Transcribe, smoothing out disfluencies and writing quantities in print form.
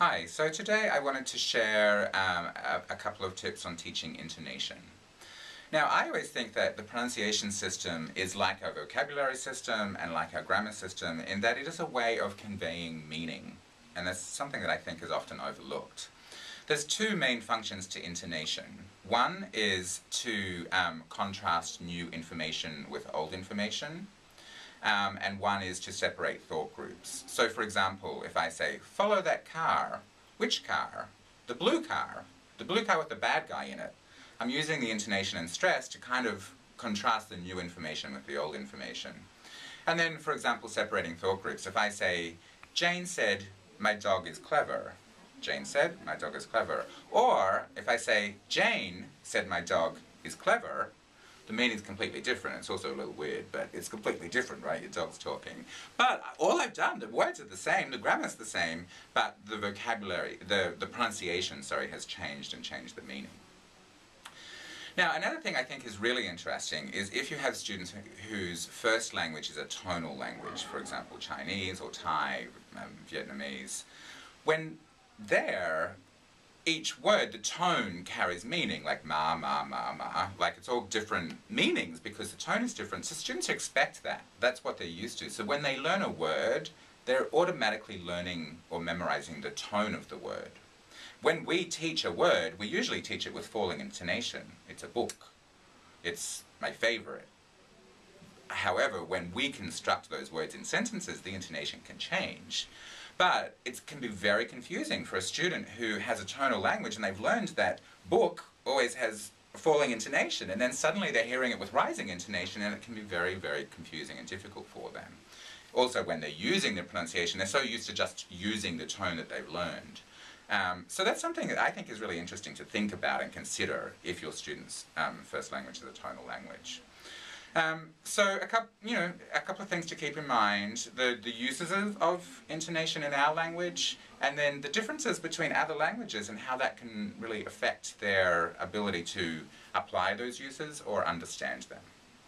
Hi, so today I wanted to share a couple of tips on teaching intonation. Now, I always think that the pronunciation system is like our vocabulary system and like our grammar system in that it is a way of conveying meaning, and that's something that I think is often overlooked. There's two main functions to intonation. One is to contrast new information with old information, and one is to separate thought groups. So for example, if I say, follow that car, which car? The blue car. The blue car with the bad guy in it. I'm using the intonation and stress to kind of contrast the new information with the old information. And then, for example, separating thought groups. If I say, Jane said, my dog is clever. Jane said, my dog is clever. Or if I say, Jane said my dog is clever, the meaning's completely different. It's also a little weird, but it's completely different, right? Your dog's talking. But all I've done, the words are the same, the grammar's the same, but the vocabulary, the pronunciation, sorry, has changed and changed the meaning. Now, another thing I think is really interesting is if you have students whose first language is a tonal language, for example, Chinese or Thai, Vietnamese, when they're each word, the tone carries meaning, like ma, ma, ma, ma, like it's all different meanings because the tone is different. So students expect that. That's what they're used to. So when they learn a word, they're automatically learning or memorizing the tone of the word. When we teach a word, we usually teach it with falling intonation. It's a book. It's my favorite. However, when we construct those words in sentences, the intonation can change. But it can be very confusing for a student who has a tonal language and they've learned that book always has falling intonation, and then suddenly they're hearing it with rising intonation, and it can be very, very confusing and difficult for them. Also, when they're using the pronunciation, they're so used to just using the tone that they've learned. So that's something that I think is really interesting to think about and consider if your student's first language is a tonal language. So a couple of things to keep in mind: the uses of intonation in our language, and then the differences between other languages and how that can really affect their ability to apply those uses or understand them.